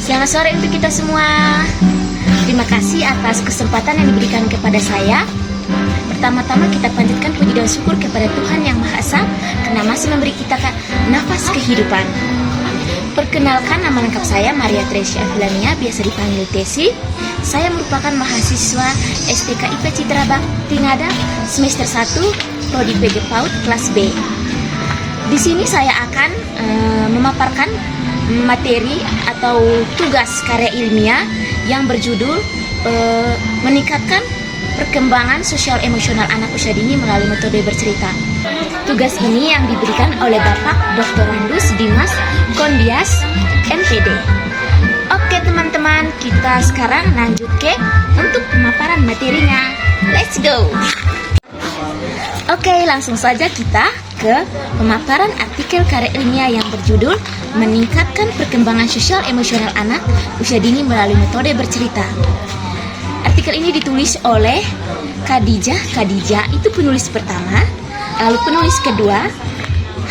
Selamat sore untuk kita semua. Terima kasih atas kesempatan yang diberikan kepada saya. Pertama-tama kita panjatkan puji dan syukur kepada Tuhan Yang Maha Esa karena masih memberi kita nafas kehidupan. Perkenalkan, nama lengkap saya Maria Tresia Filania, biasa dipanggil Tesi. Saya merupakan mahasiswa STKIP Citra Bakti Ngada semester 1 Prodi PG PAUD kelas B. Di sini saya akan memaparkan materi atau tugas karya ilmiah yang berjudul meningkatkan perkembangan sosial emosional anak usia dini melalui metode bercerita. Tugas ini yang diberikan oleh Bapak Dr. Randus Dimas Kondias, MPD. Oke teman-teman, kita sekarang lanjut ke untuk pemaparan materinya. Let's go! Oke, langsung saja kita ke pemaparan artikel karya ilmiah yang berjudul meningkatkan perkembangan sosial emosional anak usia dini melalui metode bercerita. Artikel ini ditulis oleh Khadijah itu penulis pertama, lalu penulis kedua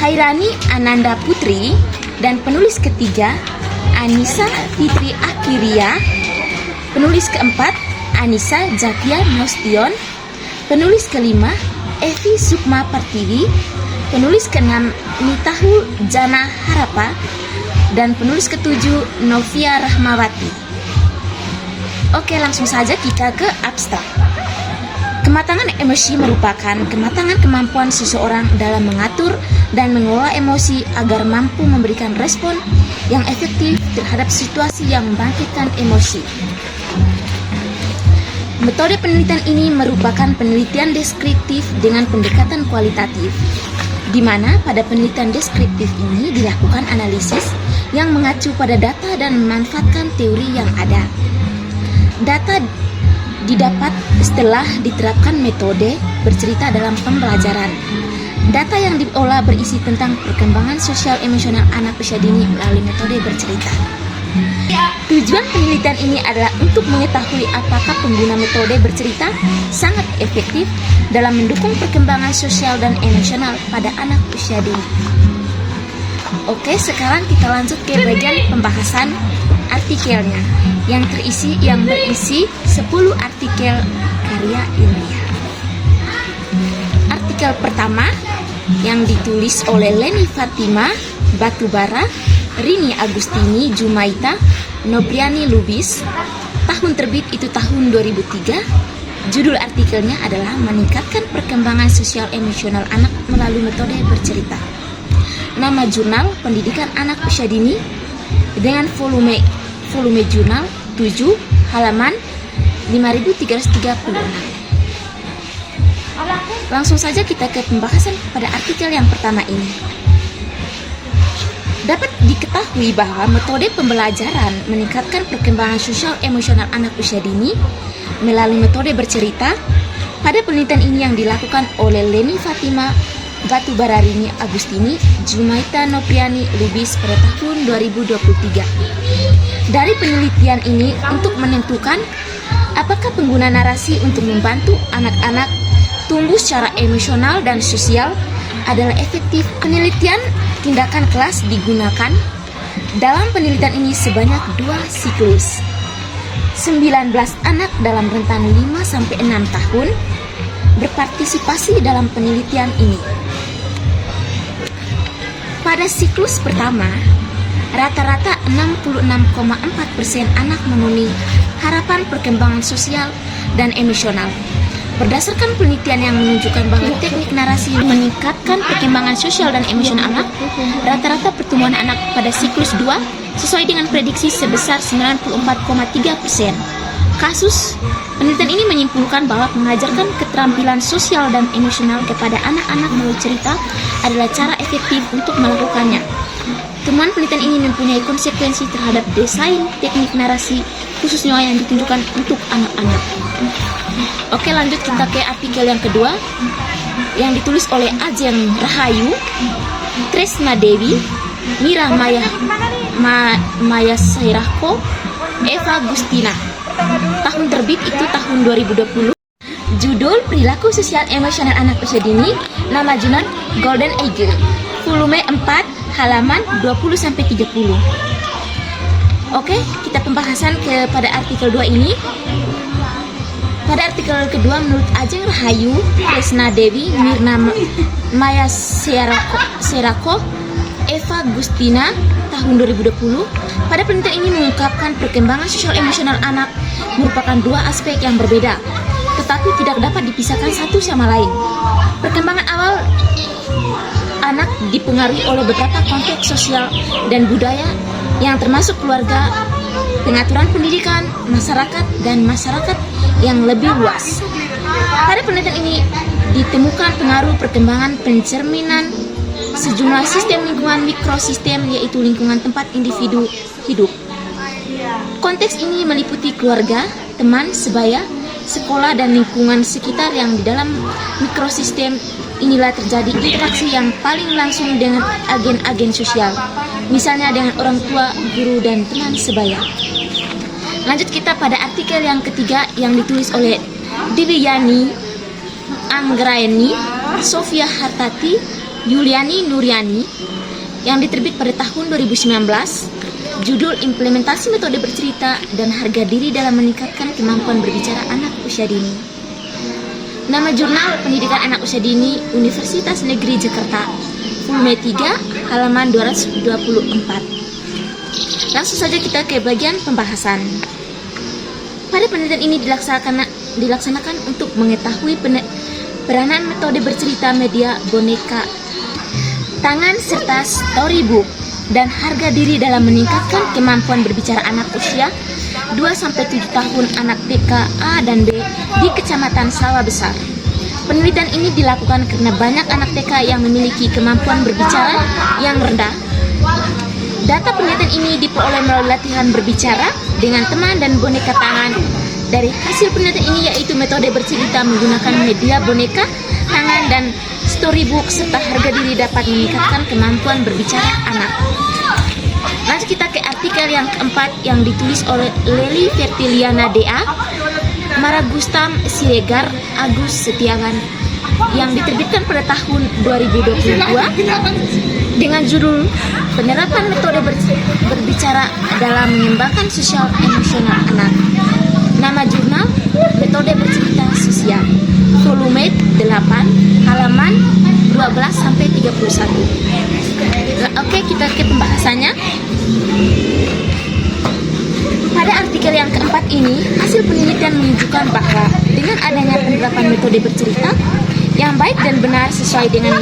Hairani Ananda Putri, dan penulis ketiga Anissa Fitri Akhiria, penulis keempat Anissa Zakia Nasution, penulis kelima Evi Sukma Pertiwi, penulis keenam Mitahul Jana Harapa, dan penulis ketujuh Novia Rahmawati. Oke, langsung saja kita ke abstrak. Kematangan emosi merupakan kematangan kemampuan seseorang dalam mengatur dan mengelola emosi agar mampu memberikan respon yang efektif terhadap situasi yang membangkitkan emosi. Metode penelitian ini merupakan penelitian deskriptif dengan pendekatan kualitatif, di mana pada penelitian deskriptif ini dilakukan analisis yang mengacu pada data dan memanfaatkan teori yang ada. Data didapat setelah diterapkan metode bercerita dalam pembelajaran. Data yang diolah berisi tentang perkembangan sosial emosional anak usia dini melalui metode bercerita. Tujuan penelitian ini adalah untuk mengetahui apakah pengguna metode bercerita sangat efektif dalam mendukung perkembangan sosial dan emosional pada anak usia dini. Oke, sekarang kita lanjut ke bagian pembahasan artikelnya yang berisi 10 artikel karya ilmiah. Artikel pertama yang ditulis oleh Leni Fatima Batubara, Rini Agustini Jumaita, Nopriani Lubis, tahun terbit itu tahun 2003. Judul artikelnya adalah meningkatkan perkembangan sosial emosional anak melalui metode bercerita. Nama jurnal Pendidikan Anak Usia Dini dengan volume jurnal 7 halaman 5336. Langsung saja kita ke pembahasan pada artikel yang pertama ini. Dapat diketahui bahwa metode pembelajaran meningkatkan perkembangan sosial emosional anak usia dini melalui metode bercerita. Pada penelitian ini yang dilakukan oleh Leni Fatima Batubara, Rini Agustini Jumaita, Nopriani Lubis pada tahun 2023. Dari penelitian ini untuk menentukan apakah pengguna narasi untuk membantu anak-anak tumbuh secara emosional dan sosial adalah efektif. Penelitian tindakan kelas digunakan. Dalam penelitian ini sebanyak 2 siklus. 19 anak dalam rentan 5-6 tahun berpartisipasi dalam penelitian ini. Pada siklus pertama, rata-rata 66,4% anak memenuhi harapan perkembangan sosial dan emosional. Berdasarkan penelitian yang menunjukkan bahwa teknik narasi meningkatkan perkembangan sosial dan emosional anak, rata-rata pertumbuhan anak pada siklus 2 sesuai dengan prediksi sebesar 94,3%. Kasus penelitian ini menyimpulkan bahwa mengajarkan keterampilan sosial dan emosional kepada anak-anak melalui cerita adalah cara efektif untuk melakukannya. Temuan penelitian ini mempunyai konsekuensi terhadap desain teknik narasi, khususnya yang ditunjukkan untuk anak-anak. Oke, lanjut kita ke artikel yang kedua yang ditulis oleh Ajeng Rahayu, Tresna Dewi, Mira Maya Sairahko, Eva Gustina. Tahun terbit itu tahun 2020. Judul Perilaku Sosial Emosional Anak Usia Dini, nama jurnal Golden Eagle, volume 4, halaman 20-30. Oke, kita pembahasan kepada artikel 2 ini. Pada artikel kedua, menurut Ajeng Rahayu, Kresna Dewi, Mirna Maya Serako, Eva Gustina, tahun 2020, pada penelitian ini mengungkapkan perkembangan sosial emosional anak merupakan dua aspek yang berbeda, tetapi tidak dapat dipisahkan satu sama lain. Perkembangan awal anak dipengaruhi oleh beberapa konteks sosial dan budaya yang termasuk keluarga, pengaturan pendidikan, masyarakat, dan masyarakat yang lebih luas. Pada penelitian ini ditemukan pengaruh perkembangan pencerminan sejumlah sistem lingkungan mikrosistem, yaitu lingkungan tempat individu hidup. Konteks ini meliputi keluarga, teman sebaya, sekolah, dan lingkungan sekitar yang di dalam mikrosistem inilah terjadi interaksi yang paling langsung dengan agen-agen sosial, misalnya dengan orang tua, guru, dan teman sebaya. Lanjut kita pada artikel yang ketiga yang ditulis oleh Divyani Anggraeni, Sofia Hartati, Yuliani Nuryani, yang diterbit pada tahun 2019. Judul Implementasi Metode Bercerita dan Harga Diri dalam Meningkatkan Kemampuan Berbicara Anak Usia Dini. Nama jurnal Pendidikan Anak Usia Dini, Universitas Negeri Jakarta, volume 3, halaman 224. Langsung saja kita ke bagian pembahasan. Pada penelitian ini dilaksanakan untuk mengetahui peranan metode bercerita media boneka tangan serta storybook dan harga diri dalam meningkatkan kemampuan berbicara anak usia 2-7 tahun anak TK A dan B di Kecamatan Sawah Besar. Penelitian ini dilakukan karena banyak anak TK yang memiliki kemampuan berbicara yang rendah. Data penelitian ini diperoleh melalui latihan berbicara dengan teman dan boneka tangan. Dari hasil penelitian ini yaitu metode bercerita menggunakan media boneka tangan dan storybook serta harga diri dapat meningkatkan kemampuan berbicara anak. Lanjut kita ke artikel yang keempat yang ditulis oleh Leli Fertiliana DA, Maragustam Siregar, Agus Setiawan, yang diterbitkan pada tahun 2022 dengan judul Penerapan Metode Berbicara dalam Mengembangkan Sosial Emosional Anak. Nama jurnal Metode Bercerita Sosial, volume 8, halaman 12-31. Oke, kita ke pembahasannya. Pada artikel yang keempat ini, hasil penelitian menunjukkan bahwa dengan adanya penerapan metode bercerita yang baik dan benar sesuai dengan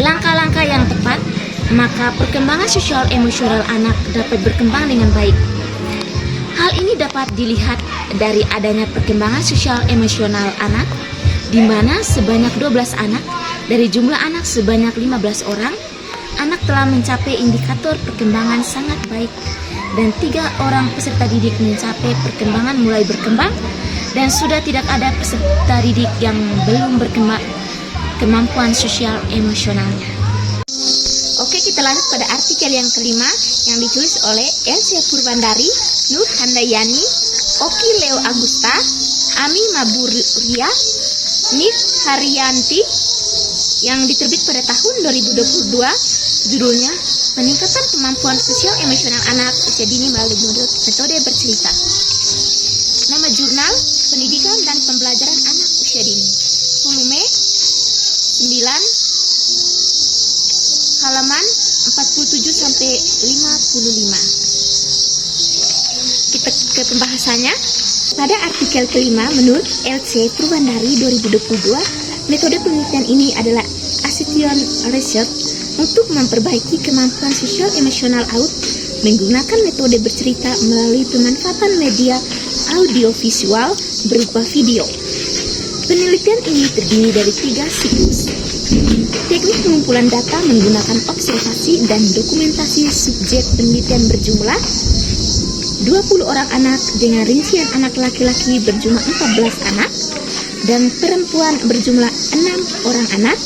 langkah-langkah yang tepat, maka perkembangan sosial emosional anak dapat berkembang dengan baik. Hal ini dapat dilihat dari adanya perkembangan sosial emosional anak, di mana sebanyak 12 anak dari jumlah anak sebanyak 15 orang, anak telah mencapai indikator perkembangan sangat baik, dan 3 orang peserta didik mencapai perkembangan mulai berkembang, dan sudah tidak ada peserta didik yang belum berkembang kemampuan sosial emosionalnya. Oke, kita lanjut pada artikel yang kelima yang ditulis oleh Elsie Purwandari, Nur Handayani, Oki Leo Agusta, Ami Maburia, Nif Haryanti, yang diterbit pada tahun 2022. Judulnya Peningkatan Kemampuan Sosial Emosional Anak Usia Dini melalui metode bercerita. Nama jurnal Pendidikan dan Pembelajaran Anak Usia Dini, volume 9, halaman 47-55. Kita ke pembahasannya. Pada artikel kelima, menurut LC Purwandari 2022, metode penelitian ini adalah assessment research untuk memperbaiki kemampuan sosial emosional AUD menggunakan metode bercerita melalui pemanfaatan media audiovisual berupa video. Penelitian ini terdiri dari 3 siklus. Teknik pengumpulan data menggunakan observasi dan dokumentasi subjek penelitian berjumlah 20 orang anak dengan rincian anak laki-laki berjumlah 14 anak dan perempuan berjumlah 6 orang anak.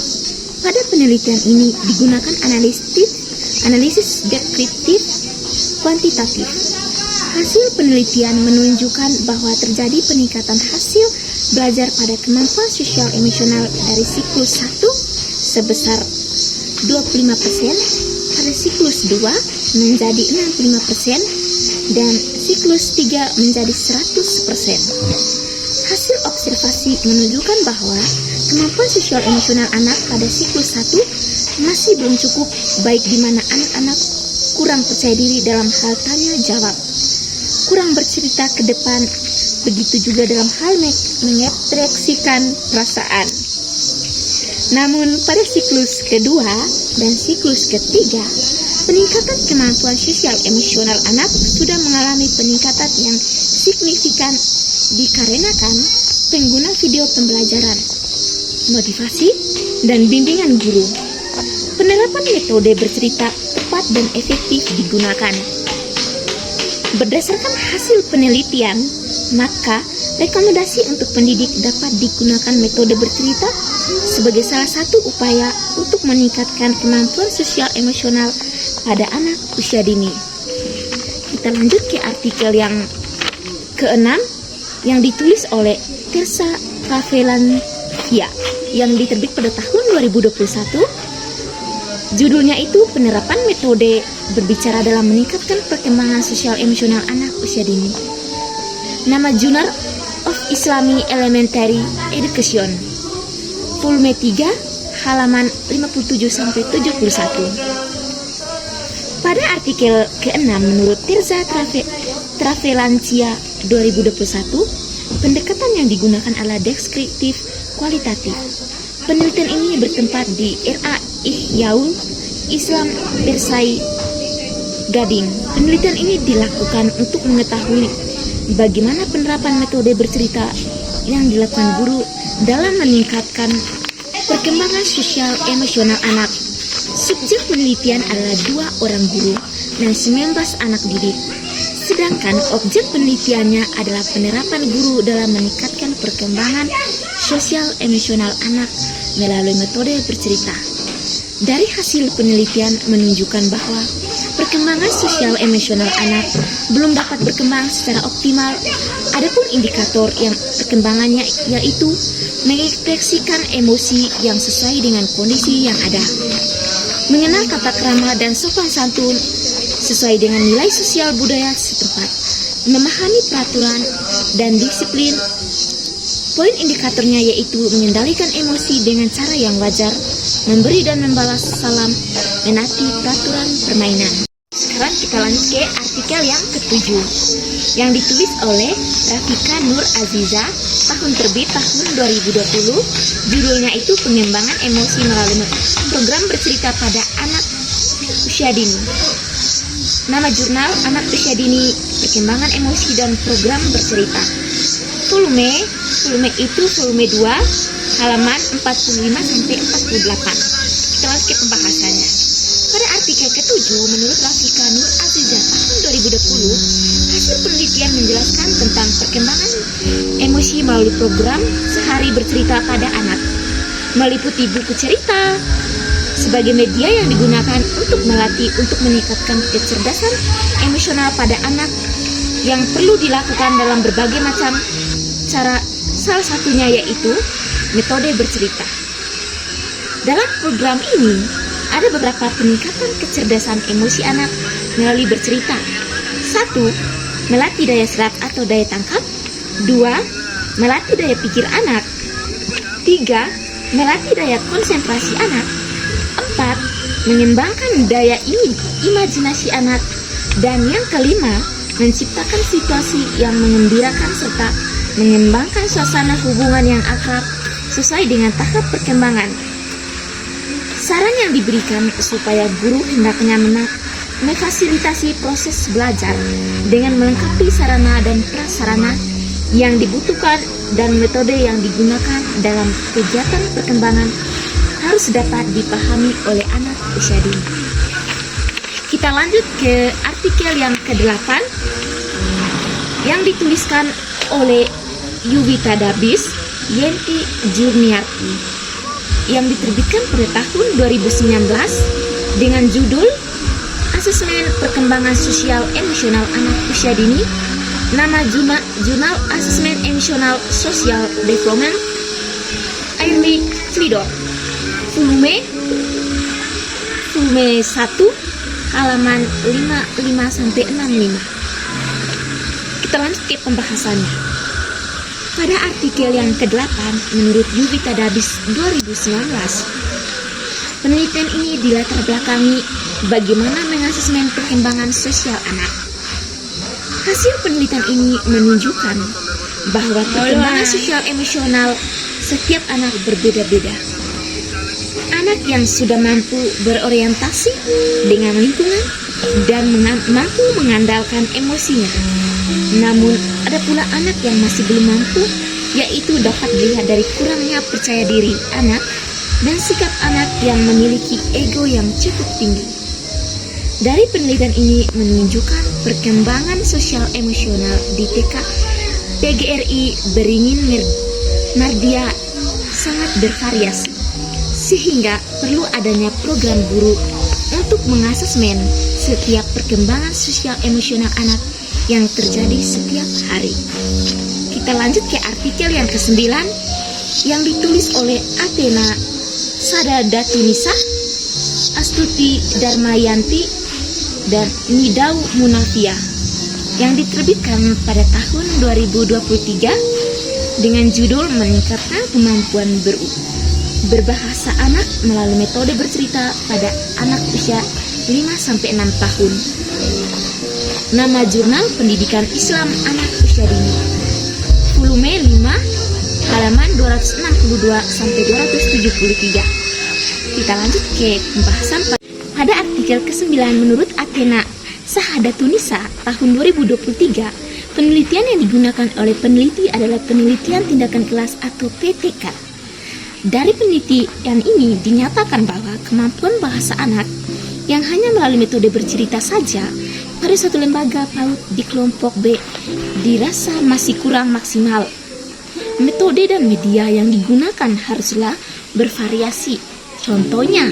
Pada penelitian ini digunakan analisis deskriptif kuantitatif. Hasil penelitian menunjukkan bahwa terjadi peningkatan hasil belajar pada kemampuan sosial emosional dari siklus 1 sebesar 25%, pada siklus 2 menjadi 65%, dan siklus 3 menjadi 100%. Hasil observasi menunjukkan bahwa kemampuan sosial emosional anak pada siklus 1 masih belum cukup, baik di mana anak-anak kurang percaya diri dalam hal tanya jawab, kurang bercerita ke depan, begitu juga dalam hal mengekspresikan perasaan. Namun pada siklus kedua dan siklus ketiga, peningkatan kemampuan sosial emosional anak sudah mengalami peningkatan yang signifikan dikarenakan pengguna video pembelajaran, motivasi, dan bimbingan guru. Penerapan metode bercerita tepat dan efektif digunakan. Berdasarkan hasil penelitian, maka rekomendasi untuk pendidik dapat digunakan metode bercerita sebagai salah satu upaya untuk meningkatkan kemampuan sosial emosional pada anak usia dini. Kita lanjut ke artikel yang ke-6 yang ditulis oleh Teresa Travelantia yang diterbit pada tahun 2021. Judulnya itu penerapan metode berbicara dalam meningkatkan perkembangan sosial emosional anak usia dini. Nama Journal of Islamic Elementary Education, volume 3, halaman 57-71. Pada artikel ke-6 menurut Teresa Travelantia 2021, pendekatan yang digunakan adalah deskriptif kualitatif. Penelitian ini bertempat di RA Ihyaul Islam Persai Gading. Penelitian ini dilakukan untuk mengetahui bagaimana penerapan metode bercerita yang dilakukan guru dalam meningkatkan perkembangan sosial emosional anak. Subjek penelitian adalah 2 orang guru dan 19 anak didik. Sedangkan objek penelitiannya adalah penerapan guru dalam meningkatkan perkembangan sosial emosional anak melalui metode bercerita. Dari hasil penelitian menunjukkan bahwa perkembangan sosial emosional anak belum dapat berkembang secara optimal. Adapun indikator yang perkembangannya yaitu mengekspresikan emosi yang sesuai dengan kondisi yang ada, mengenal tata krama dan sopan santun sesuai dengan nilai sosial budaya setempat, memahami peraturan dan disiplin. Poin indikatornya yaitu mengendalikan emosi dengan cara yang wajar, memberi dan membalas salam, menaati peraturan permainan. Sekarang kita lanjut ke artikel yang ke-7 yang ditulis oleh Rafika Nur Aziza, tahun terbit tahun 2020. Judulnya itu pengembangan emosi melalui program bercerita pada anak usia dini. Nama jurnal Anak Usia Dini, Perkembangan Emosi dan Program Bercerita. Volume itu volume 2, halaman 45-48. Kita lanjut ke pembahasannya. Pada artikel ke-7, menurut Rafika Nur Aziza tahun 2020, hasil penelitian menjelaskan tentang perkembangan emosi melalui program sehari bercerita pada anak, meliputi buku cerita sebagai media yang digunakan untuk melatih untuk meningkatkan kecerdasan emosional pada anak yang perlu dilakukan dalam berbagai macam cara, salah satunya yaitu metode bercerita. Dalam program ini ada beberapa peningkatan kecerdasan emosi anak melalui bercerita. 1. Melatih daya serap atau daya tangkap. 2. Melatih daya pikir anak. 3. Melatih daya konsentrasi anak. 4. Mengembangkan daya imajinasi anak. Dan yang kelima, menciptakan situasi yang mengembirakan serta mengembangkan suasana hubungan yang akrab sesuai dengan tahap perkembangan. Saran yang diberikan supaya guru hendaknya memfasilitasi proses belajar dengan melengkapi sarana dan prasarana yang dibutuhkan dan metode yang digunakan dalam kegiatan perkembangan harus dapat dipahami oleh anak usia dini. Kita lanjut ke artikel yang ke-8 yang dituliskan oleh Yuwita Dabis Yenti Jurniarti yang diterbitkan pada tahun 2019 dengan judul Asesmen Perkembangan Sosial Emosional Anak Usia Dini, Nama Jurnal Asesmen Emosional Social Development Early Childhood, volume 1 halaman 55-65. Kita lanjut ke pembahasannya. Pada artikel yang ke-8 menurut Yuvita Dabis 2019, penelitian ini dilatar belakangi bagaimana mengasesmen perkembangan sosial anak. Hasil penelitian ini menunjukkan bahwa perkembangan sosial emosional setiap anak berbeda-beda. Anak yang sudah mampu berorientasi dengan lingkungan dan mampu mengandalkan emosinya. Namun, ada pula anak yang masih belum mampu, yaitu dapat dilihat dari kurangnya percaya diri anak dan sikap anak yang memiliki ego yang cukup tinggi. Dari penelitian ini menunjukkan perkembangan sosial emosional di TK PGRI Beringin Mardia sangat bervariasi, sehingga perlu adanya program guru untuk mengasesmen setiap perkembangan sosial emosional anak yang terjadi setiap hari. Kita lanjut ke artikel yang ke-9 yang ditulis oleh Athena Sadatunisa, Astuti Darmayanti, dan Nidau Munafia yang diterbitkan pada tahun 2023 dengan judul Meningkatkan Kemampuan Berbahasa Anak melalui Metode Bercerita pada Anak Usia 5-6 tahun. Nama Jurnal Pendidikan Islam Anak Usia Dini, volume 5 halaman 262-273. Kita lanjut ke pembahasan pada artikel ke-9 menurut Athena Sadatunisa tahun 2023. Penelitian yang digunakan oleh peneliti adalah penelitian tindakan kelas atau PTK. Dari penelitian ini dinyatakan bahwa kemampuan bahasa anak yang hanya melalui metode bercerita saja pada suatu lembaga PAUD di kelompok B dirasa masih kurang maksimal. Metode dan media yang digunakan haruslah bervariasi. Contohnya,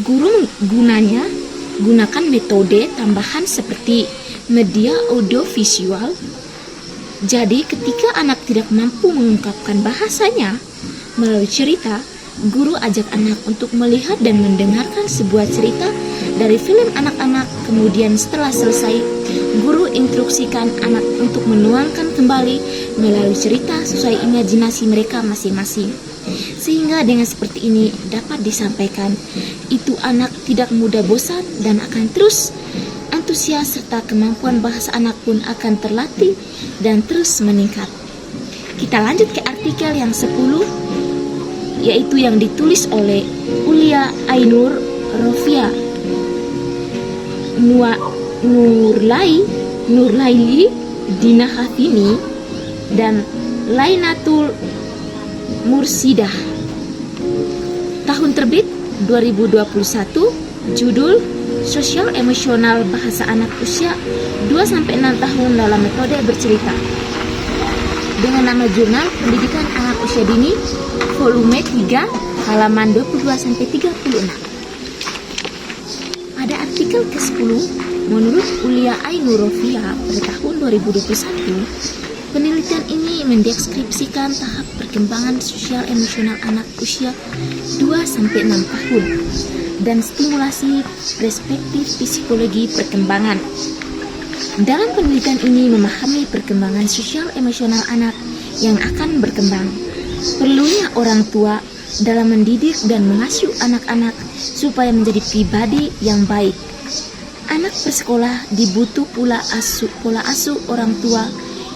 guru gunakan metode tambahan seperti media audiovisual. Jadi ketika anak tidak mampu mengungkapkan bahasanya melalui cerita, guru ajak anak untuk melihat dan mendengarkan sebuah cerita dari film anak-anak. Kemudian setelah selesai, guru instruksikan anak untuk menuangkan kembali melalui cerita sesuai imajinasi mereka masing-masing. Sehingga dengan seperti ini dapat disampaikan, itu anak tidak mudah bosan dan akan terus antusias, serta kemampuan bahasa anak pun akan terlatih dan terus meningkat. Kita lanjut ke artikel yang 10, yaitu yang ditulis oleh Ulia Ainur Rofia Nurlaili Dina Hafini dan Lainatul Mursidah. Tahun terbit 2021, judul Sosial Emosional Bahasa Anak Usia 2-6 tahun dalam Metode Bercerita, dengan nama Jurnal Pendidikan Anak Usia Dini, volume 3 halaman 22-36. Pada artikel ke-10 menurut Ulia Ainur Rofia pada tahun 2021, penelitian ini mendeskripsikan tahap perkembangan sosial emosional anak usia 2-6 tahun dan stimulasi perspektif psikologi perkembangan. Dalam penelitian ini memahami perkembangan sosial emosional anak yang akan berkembang, perlunya orang tua dalam mendidik dan mengasuh anak-anak supaya menjadi pribadi yang baik. Anak bersekolah dibutuh pola asuh orang tua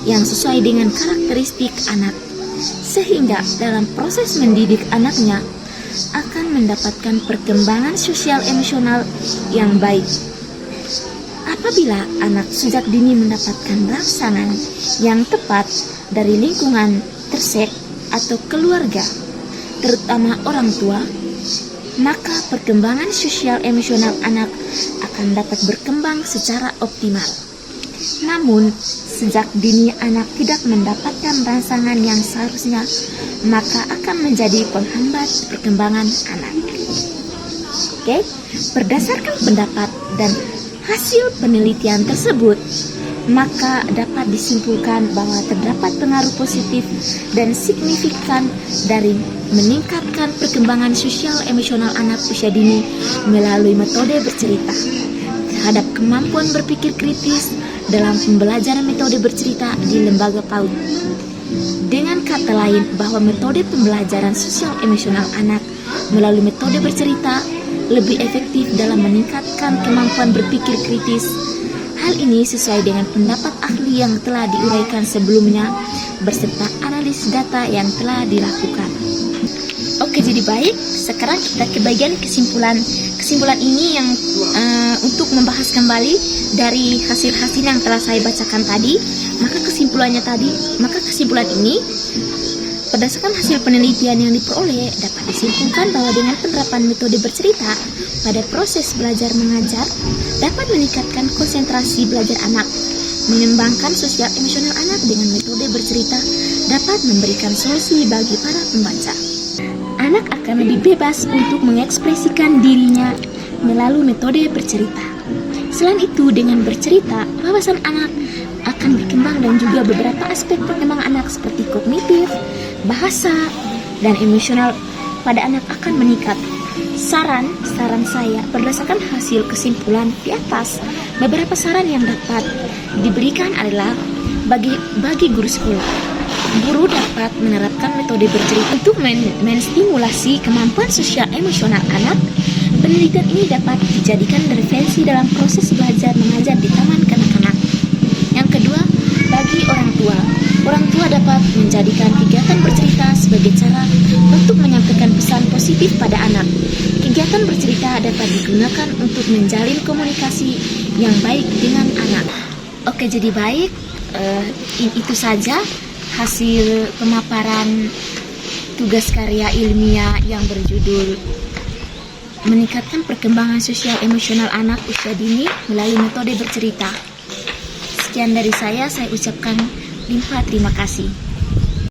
yang sesuai dengan karakteristik anak, sehingga dalam proses mendidik anaknya akan mendapatkan perkembangan sosial emosional yang baik. Apabila anak sejak dini mendapatkan rangsangan yang tepat dari lingkungan tersek atau keluarga, terutama orang tua, maka perkembangan sosial emosional anak akan dapat berkembang secara optimal. Namun, sejak dini anak tidak mendapatkan rangsangan yang seharusnya, maka akan menjadi penghambat perkembangan anak. Oke, berdasarkan pendapat dan hasil penelitian tersebut, maka dapat disimpulkan bahwa terdapat pengaruh positif dan signifikan dari meningkatkan perkembangan sosial emosional anak usia dini melalui metode bercerita terhadap kemampuan berpikir kritis dalam pembelajaran metode bercerita di lembaga PAUD. Dengan kata lain, bahwa metode pembelajaran sosial emosional anak melalui metode bercerita lebih efektif dalam meningkatkan kemampuan berpikir kritis. Hal ini sesuai dengan pendapat ahli yang telah diuraikan sebelumnya beserta analisis data yang telah dilakukan. Oke, jadi baik, sekarang kita ke bagian kesimpulan. Kesimpulan ini yang untuk membahas kembali dari hasil-hasil yang telah saya bacakan tadi. Maka kesimpulan ini berdasarkan hasil penelitian yang diperoleh dapat disimpulkan bahwa dengan penerapan metode bercerita pada proses belajar mengajar dapat meningkatkan konsentrasi belajar anak. Mengembangkan sosial emosional anak dengan metode bercerita dapat memberikan solusi bagi para pembaca. Anak akan lebih bebas untuk mengekspresikan dirinya melalui metode bercerita. Selain itu, dengan bercerita, wawasan anak akan berkembang dan juga beberapa aspek perkembangan anak seperti kognitif, bahasa, dan emosional pada anak akan meningkat. Saran saya berdasarkan hasil kesimpulan di atas, beberapa saran yang dapat diberikan adalah bagi guru sekolah. Guru dapat menerapkan metode bercerita untuk menstimulasi kemampuan sosial emosional anak. Penelitian ini dapat dijadikan referensi dalam proses belajar mengajar di taman kanak-kanak. Yang kedua, bagi orang tua dapat menjadikan kegiatan bercerita sebagai cara untuk menyampaikan pesan positif pada anak. Kegiatan bercerita dapat digunakan untuk menjalin komunikasi yang baik dengan anak. Oke, jadi baik, itu saja hasil pemaparan tugas karya ilmiah yang berjudul meningkatkan perkembangan sosial emosional anak usia dini melalui metode bercerita. Sekian dari saya ucapkan limpah terima kasih.